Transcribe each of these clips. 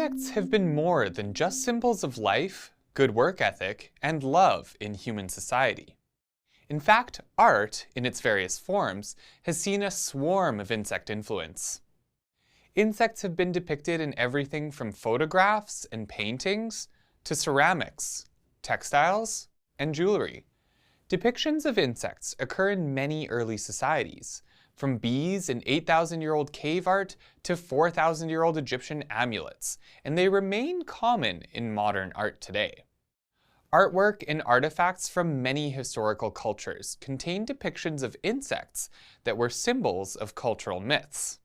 Insects have been more than just symbols of life, good work ethic, and love in human society. In fact, art, in its various forms, has seen a swarm of insect influence. Insects have been depicted in everything from photographs and paintings to ceramics, textiles, and jewelry. Depictions of insects occur in many early societies, from bees in 8,000-year-old cave art to 4,000-year-old Egyptian amulets, and they remain common in modern art today. Artwork and artifacts from many historical cultures contain depictions of insects that were symbols of cultural myths.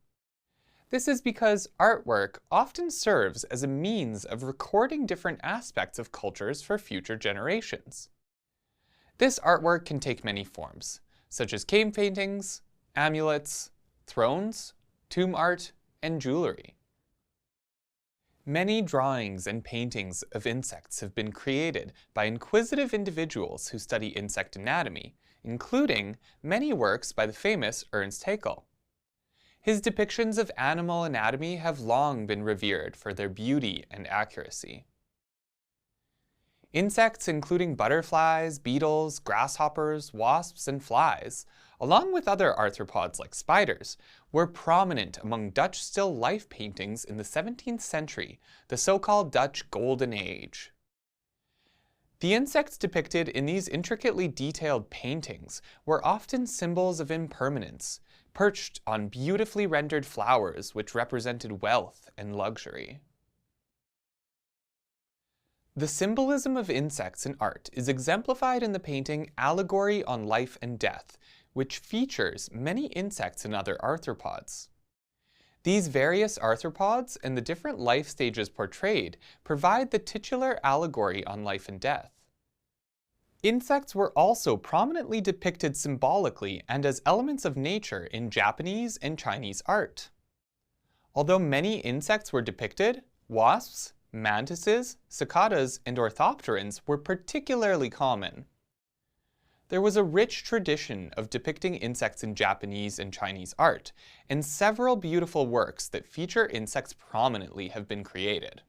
This is because artwork often serves as a means of recording different aspects of cultures for future generations. This artwork can take many forms, such as cave paintings, amulets, thrones, tomb art, and jewelry. Many drawings and paintings of insects have been created by inquisitive individuals who study insect anatomy, including many works by the famous Ernst Haeckel. His depictions of animal anatomy have long been revered for their beauty and accuracy. Insects including butterflies, beetles, grasshoppers, wasps, and flies, along with other arthropods like spiders, were prominent among Dutch still life paintings in the 17th century, the so-called Dutch Golden Age. The insects depicted in these intricately detailed paintings were often symbols of impermanence, perched on beautifully rendered flowers which represented wealth and luxury. The symbolism of insects in art is exemplified in the painting Allegory on Life and Death, which features many insects and other arthropods. These various arthropods and the different life stages portrayed provide the titular allegory on life and death. Insects were also prominently depicted symbolically and as elements of nature in Japanese and Chinese art. Although many insects were depicted, wasps, mantises, cicadas, and orthopterans were particularly common. There was a rich tradition of depicting insects in Japanese and Chinese art, and several beautiful works that feature insects prominently have been created.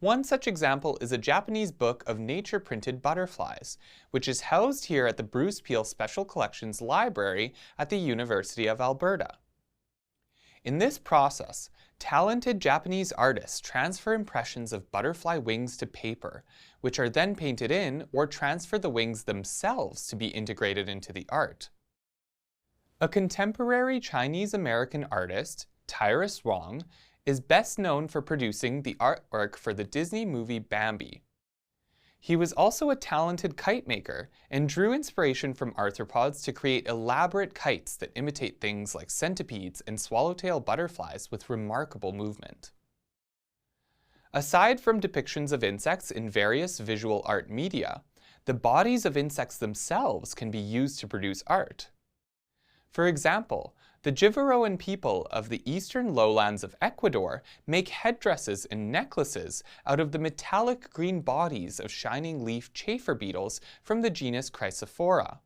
One such example is a Japanese book of nature-printed butterflies, which is housed here at the Bruce Peale Special Collections Library at the University of Alberta. In this process, talented Japanese artists transfer impressions of butterfly wings to paper, which are then painted in or transfer the wings themselves to be integrated into the art. A contemporary Chinese-American artist, Tyrus Wong, is best known for producing the artwork for the Disney movie Bambi. He was also a talented kite maker and drew inspiration from arthropods to create elaborate kites that imitate things like centipedes and swallowtail butterflies with remarkable movement. Aside from depictions of insects in various visual art media, the bodies of insects themselves can be used to produce art. For example, the Jivaroan people of the eastern lowlands of Ecuador make headdresses and necklaces out of the metallic green bodies of shining leaf chafer beetles from the genus Chrysophora.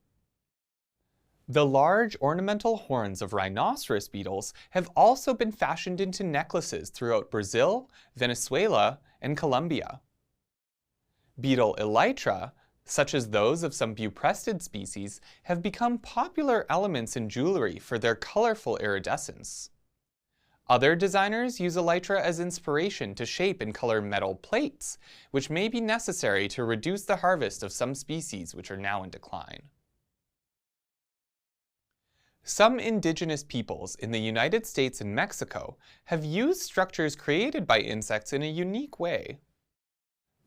The large ornamental horns of rhinoceros beetles have also been fashioned into necklaces throughout Brazil, Venezuela, and Colombia. Beetle elytra, such as those of some buprestid species, have become popular elements in jewelry for their colorful iridescence. Other designers use elytra as inspiration to shape and color metal plates, which may be necessary to reduce the harvest of some species which are now in decline. Some indigenous peoples in the United States and Mexico have used structures created by insects in a unique way.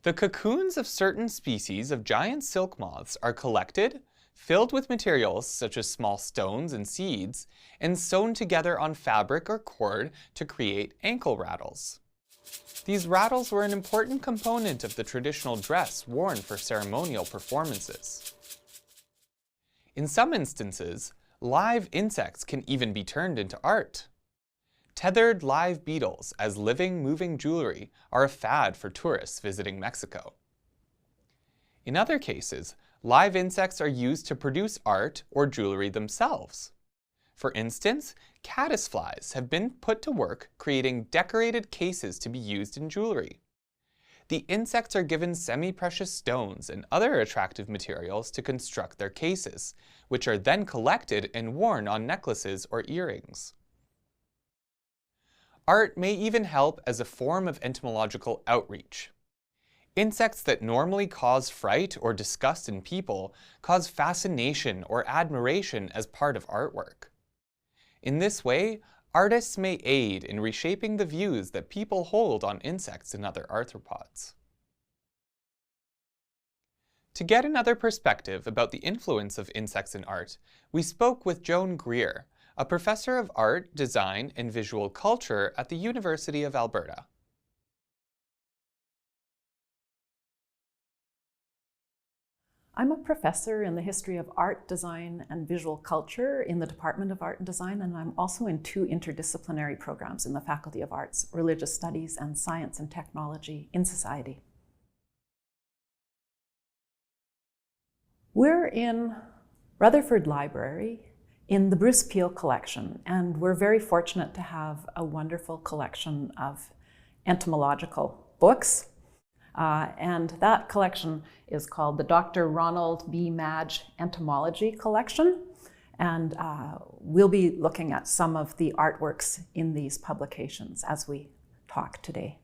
The cocoons of certain species of giant silk moths are collected, filled with materials such as small stones and seeds, and sewn together on fabric or cord to create ankle rattles. These rattles were an important component of the traditional dress worn for ceremonial performances. In some instances, live insects can even be turned into art. Tethered live beetles as living, moving jewelry are a fad for tourists visiting Mexico. In other cases, live insects are used to produce art or jewelry themselves. For instance, caddisflies have been put to work creating decorated cases to be used in jewelry. The insects are given semi-precious stones and other attractive materials to construct their cases, which are then collected and worn on necklaces or earrings. Art may even help as a form of entomological outreach. Insects that normally cause fright or disgust in people cause fascination or admiration as part of artwork. In this way, artists may aid in reshaping the views that people hold on insects and other arthropods. To get another perspective about the influence of insects in art, we spoke with Joan Greer, a professor of art, design, and visual culture at the University of Alberta. I'm a professor in the history of art, design, and visual culture in the Department of Art and Design, and I'm also in 2 interdisciplinary programs in the Faculty of Arts, Religious Studies and Science and Technology in Society. We're in Rutherford Library in the Bruce Peel collection, and we're very fortunate to have a wonderful collection of entomological books. And that collection is called the Dr. Ronald B. Madge Entomology Collection. And we'll be looking at some of the artworks in these publications as we talk today.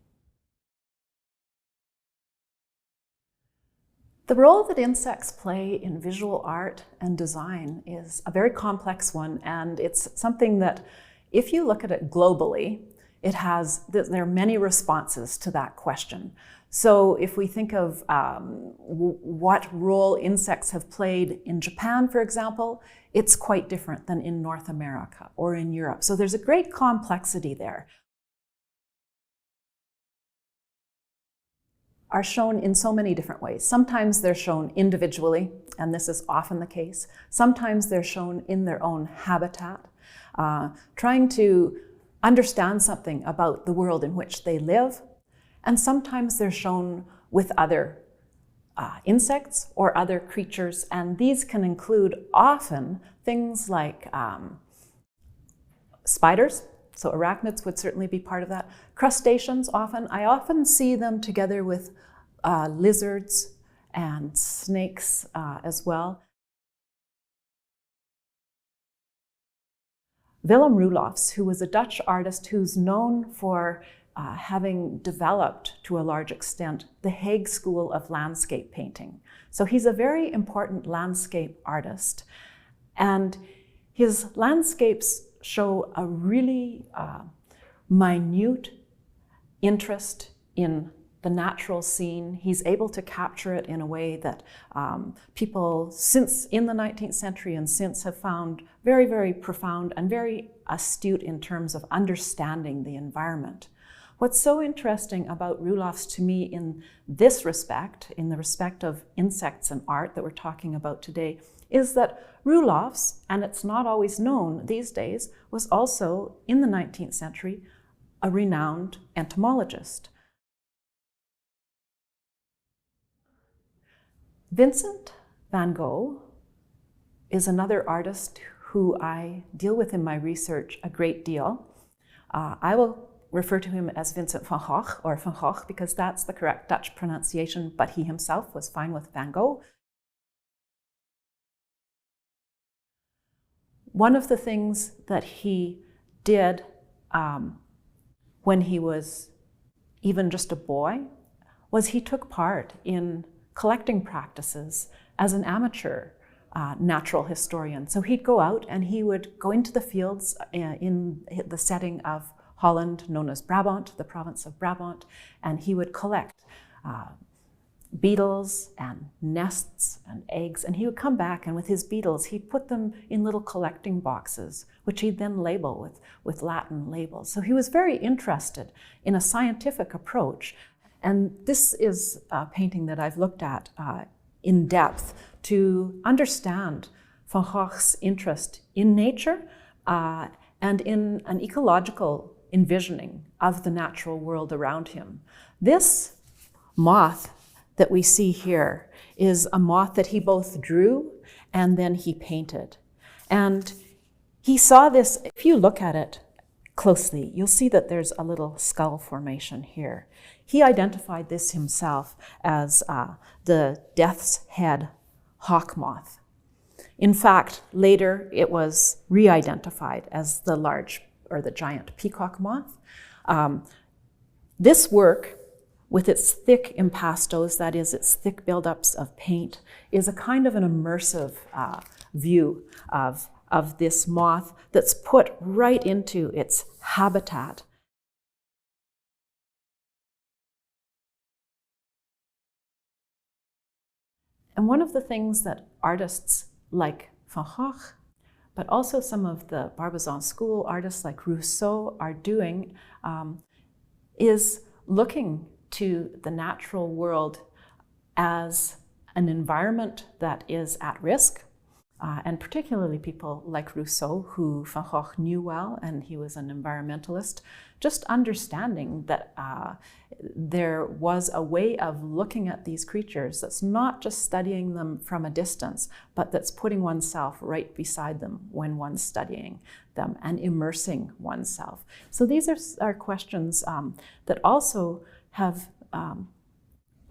The role that insects play in visual art and design is a very complex one, and it's something that, if you look at it globally, there are many responses to that question. So if we think of what role insects have played in Japan, for example, it's quite different than in North America or in Europe. So there's a great complexity there. Are shown in so many different ways. Sometimes they're shown individually, and this is often the case. Sometimes they're shown in their own habitat, trying to understand something about the world in which they live. And sometimes they're shown with other insects or other creatures, and these can include often things like spiders, so arachnids would certainly be part of that. Crustaceans I often see them together with lizards and snakes as well. Willem Roelofs, who was a Dutch artist who's known for having developed, to a large extent, the Hague School of Landscape Painting. So he's a very important landscape artist. And his landscapes show a really minute interest in the natural scene. He's able to capture it in a way that people since in the 19th century and since have found very, very profound and very astute in terms of understanding the environment. What's so interesting about Roelofs to me in this respect, in the respect of insects and art that we're talking about today, is that Roelofs, and it's not always known these days, was also, in the 19th century, a renowned entomologist. Vincent van Gogh is another artist who I deal with in my research a great deal. I will refer to him as Vincent van Gogh, or Van Gogh, because that's the correct Dutch pronunciation, but he himself was fine with Van Gogh. One of the things that he did when he was even just a boy was he took part in collecting practices as an amateur natural historian. So he'd go out and he would go into the fields in the setting of Holland, known as Brabant, the province of Brabant, and he would collect beetles and nests and eggs, and he would come back, and with his beetles, he'd put them in little collecting boxes, which he'd then label with Latin labels. So he was very interested in a scientific approach, and this is a painting that I've looked at in depth to understand Van Gogh's interest in nature and in an ecological envisioning of the natural world around him. This moth that we see here is a moth that he both drew and then he painted. And He saw this, if you look at it closely, you'll see that there's a little skull formation here. He identified this himself as the death's head hawk moth. In fact, later it was re-identified as the large or the giant peacock moth. This work, with its thick impastos, that is, its thick buildups of paint, is a kind of an immersive view of this moth that's put right into its habitat. And one of the things that artists like Van Gogh, but also some of the Barbizon school artists like Rousseau are doing, is looking to the natural world as an environment that is at risk, and particularly people like Rousseau, who Van Gogh knew well, and he was an environmentalist, just understanding that there was a way of looking at these creatures that's not just studying them from a distance, but that's putting oneself right beside them when one's studying them and immersing oneself. So these are questions that also have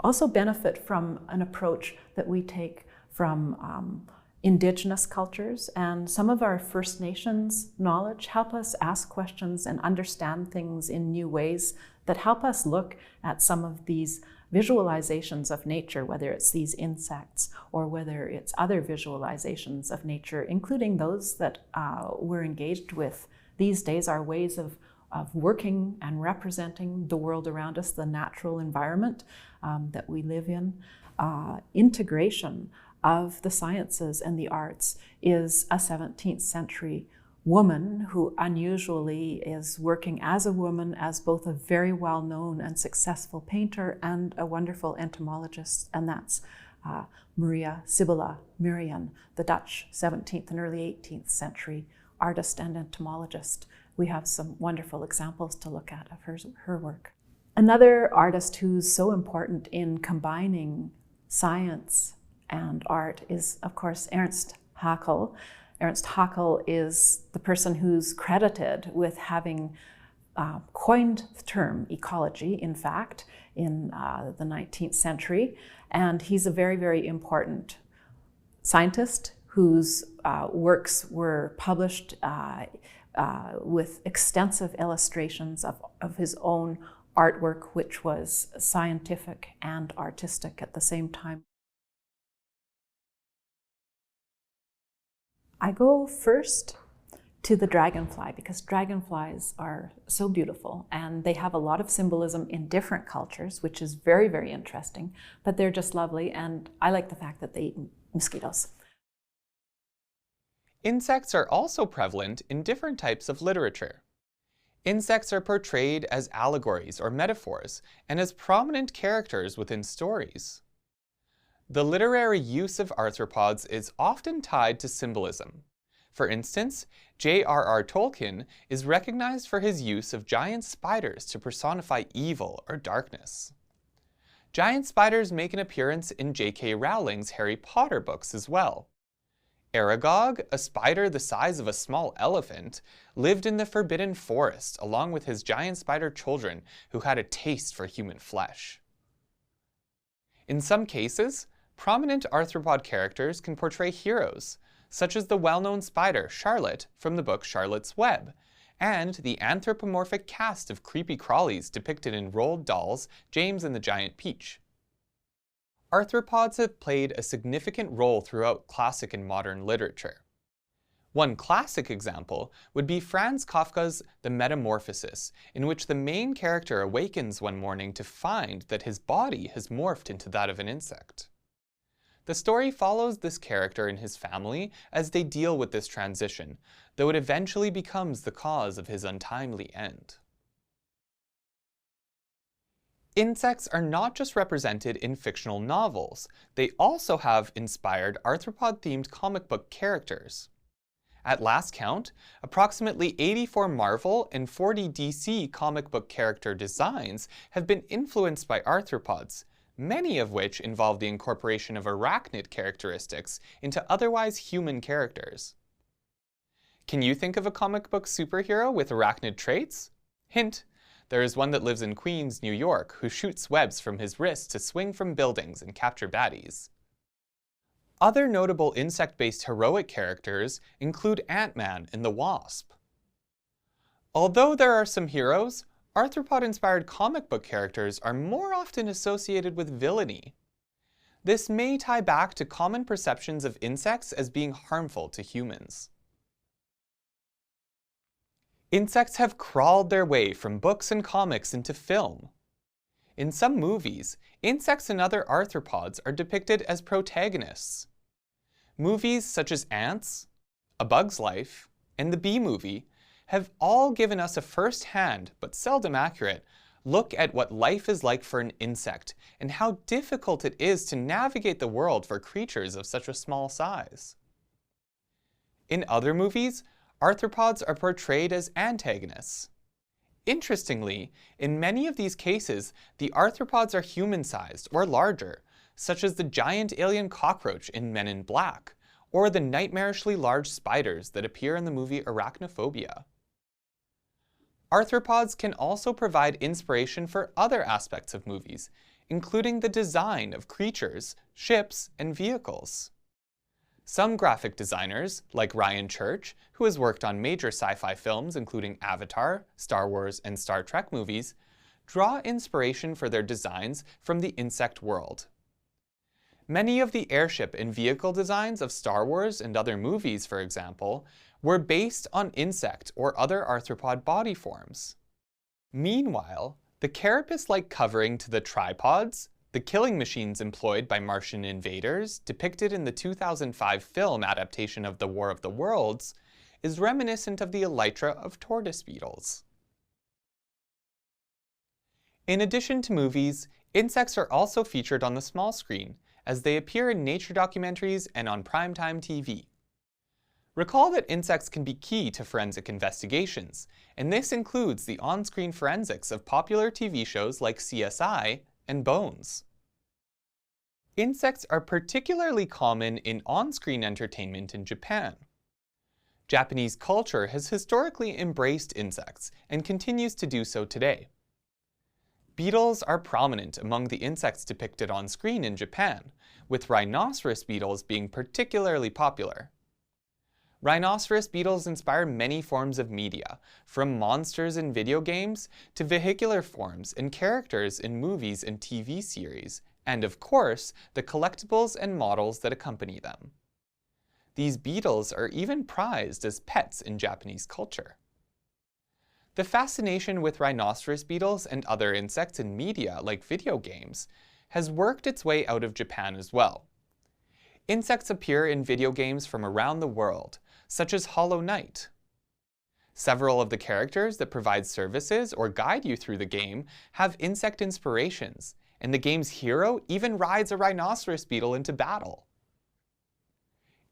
also benefit from an approach that we take from Indigenous cultures, and some of our First Nations knowledge help us ask questions and understand things in new ways that help us look at some of these visualizations of nature, whether it's these insects or whether it's other visualizations of nature, including those that we're engaged with these days, are ways of working and representing the world around us, the natural environment that we live in. Integration of the sciences and the arts is a 17th century woman who unusually is working as a woman, as both a very well-known and successful painter and a wonderful entomologist, and that's Maria Sibylla Merian, the Dutch 17th and early 18th century artist and entomologist. We have some wonderful examples to look at of her work. Another artist who's so important in combining science and art is, of course, Ernst Haeckel. Ernst Haeckel is the person who's credited with having coined the term ecology, in fact, in the 19th century. And he's a very, very important scientist whose works were published with extensive illustrations of his own artwork, which was scientific and artistic at the same time. I go first to the dragonfly because dragonflies are so beautiful and they have a lot of symbolism in different cultures, which is very, very interesting, but they're just lovely, and I like the fact that they eat mosquitoes. Insects are also prevalent in different types of literature. Insects are portrayed as allegories or metaphors and as prominent characters within stories. The literary use of arthropods is often tied to symbolism. For instance, J.R.R. Tolkien is recognized for his use of giant spiders to personify evil or darkness. Giant spiders make an appearance in J.K. Rowling's Harry Potter books as well. Aragog, a spider the size of a small elephant, lived in the Forbidden Forest along with his giant spider children who had a taste for human flesh. In some cases, prominent arthropod characters can portray heroes, such as the well-known spider Charlotte from the book Charlotte's Web, and the anthropomorphic cast of creepy crawlies depicted in Roald Dahl's James and the Giant Peach. Arthropods have played a significant role throughout classic and modern literature. One classic example would be Franz Kafka's The Metamorphosis, in which the main character awakens one morning to find that his body has morphed into that of an insect. The story follows this character and his family as they deal with this transition, though it eventually becomes the cause of his untimely end. Insects are not just represented in fictional novels, they also have inspired arthropod-themed comic book characters. At last count, approximately 84 Marvel and 40 DC comic book character designs have been influenced by arthropods, many of which involve the incorporation of arachnid characteristics into otherwise human characters. Can you think of a comic book superhero with arachnid traits? Hint: there is one that lives in Queens, New York, who shoots webs from his wrist to swing from buildings and capture baddies. Other notable insect-based heroic characters include Ant-Man and the Wasp. Although there are some heroes, arthropod-inspired comic book characters are more often associated with villainy. This may tie back to common perceptions of insects as being harmful to humans. Insects have crawled their way from books and comics into film. In some movies, insects and other arthropods are depicted as protagonists. Movies such as Ants, A Bug's Life, and the Bee Movie have all given us a first-hand, but seldom accurate, look at what life is like for an insect and how difficult it is to navigate the world for creatures of such a small size. In other movies, arthropods are portrayed as antagonists. Interestingly, in many of these cases, the arthropods are human-sized or larger, such as the giant alien cockroach in Men in Black, or the nightmarishly large spiders that appear in the movie Arachnophobia. Arthropods can also provide inspiration for other aspects of movies, including the design of creatures, ships, and vehicles. Some graphic designers, like Ryan Church, who has worked on major sci-fi films including Avatar, Star Wars, and Star Trek movies, draw inspiration for their designs from the insect world. Many of the airship and vehicle designs of Star Wars and other movies, for example, were based on insect or other arthropod body forms. Meanwhile, the carapace-like covering to the tripods, the killing machines employed by Martian invaders, depicted in the 2005 film adaptation of The War of the Worlds, is reminiscent of the elytra of tortoise beetles. In addition to movies, insects are also featured on the small screen, as they appear in nature documentaries and on primetime TV. Recall that insects can be key to forensic investigations, and this includes the on-screen forensics of popular TV shows like CSI and Bones. Insects are particularly common in on-screen entertainment in Japan. Japanese culture has historically embraced insects and continues to do so today. Beetles are prominent among the insects depicted on screen in Japan, with rhinoceros beetles being particularly popular. Rhinoceros beetles inspire many forms of media, from monsters in video games to vehicular forms and characters in movies and TV series, and of course, the collectibles and models that accompany them. These beetles are even prized as pets in Japanese culture. The fascination with rhinoceros beetles and other insects in media like video games has worked its way out of Japan as well. Insects appear in video games from around the world, such as Hollow Knight. Several of the characters that provide services or guide you through the game have insect inspirations, and the game's hero even rides a rhinoceros beetle into battle.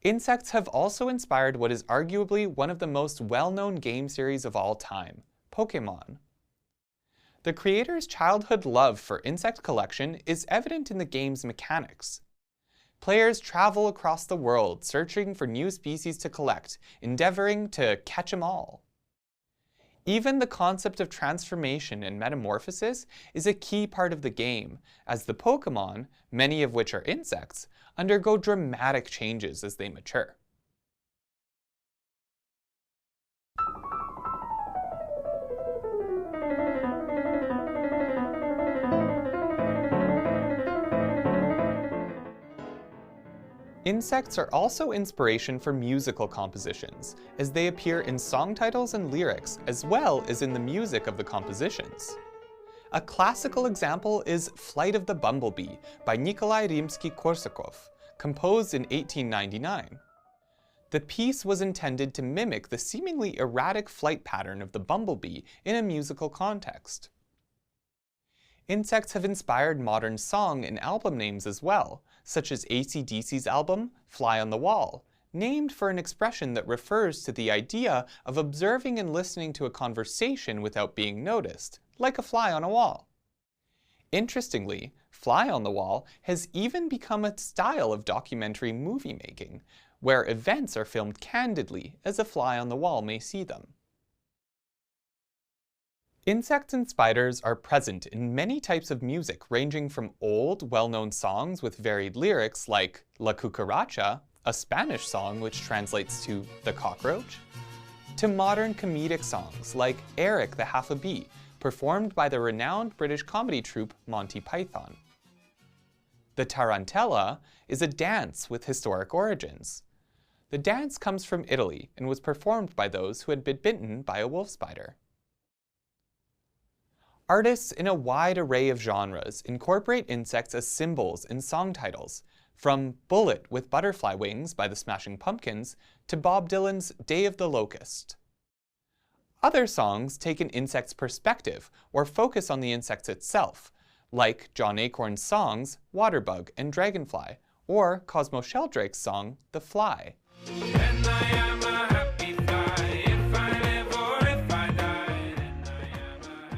Insects have also inspired what is arguably one of the most well-known game series of all time, Pokémon. The creator's childhood love for insect collection is evident in the game's mechanics. Players travel across the world searching for new species to collect, endeavoring to catch 'em all. Even the concept of transformation and metamorphosis is a key part of the game, as the Pokémon, many of which are insects, undergo dramatic changes as they mature. Insects are also inspiration for musical compositions, as they appear in song titles and lyrics, as well as in the music of the compositions. A classical example is Flight of the Bumblebee by Nikolai Rimsky-Korsakov, composed in 1899. The piece was intended to mimic the seemingly erratic flight pattern of the bumblebee in a musical context. Insects have inspired modern song and album names as well, such as AC/DC's album, Fly on the Wall, named for an expression that refers to the idea of observing and listening to a conversation without being noticed, like a fly on a wall. Interestingly, Fly on the Wall has even become a style of documentary movie making, where events are filmed candidly as a fly on the wall may see them. Insects and spiders are present in many types of music, ranging from old, well-known songs with varied lyrics like La Cucaracha, a Spanish song which translates to the cockroach, to modern comedic songs like Eric the Half a Bee, performed by the renowned British comedy troupe Monty Python. The tarantella is a dance with historic origins. The dance comes from Italy and was performed by those who had been bitten by a wolf spider. Artists in a wide array of genres incorporate insects as symbols in song titles, from Bullet with Butterfly Wings by the Smashing Pumpkins to Bob Dylan's Day of the Locust. Other songs take an insect's perspective or focus on the insect itself, like John Acorn's songs Waterbug and Dragonfly, or Cosmo Sheldrake's song The Fly.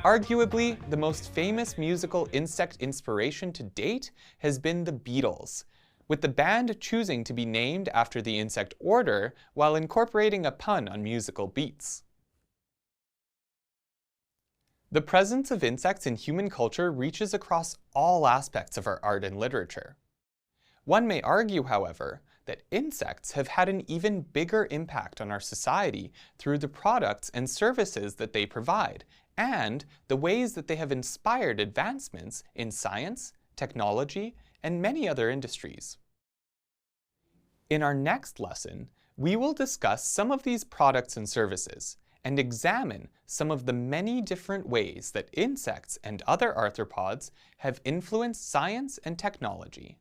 Arguably, the most famous musical insect inspiration to date has been the Beatles, with the band choosing to be named after the insect order while incorporating a pun on musical beats. The presence of insects in human culture reaches across all aspects of our art and literature. One may argue, however, that insects have had an even bigger impact on our society through the products and services that they provide, and the ways that they have inspired advancements in science, technology, and many other industries. In our next lesson, we will discuss some of these products and services, and examine some of the many different ways that insects and other arthropods have influenced science and technology.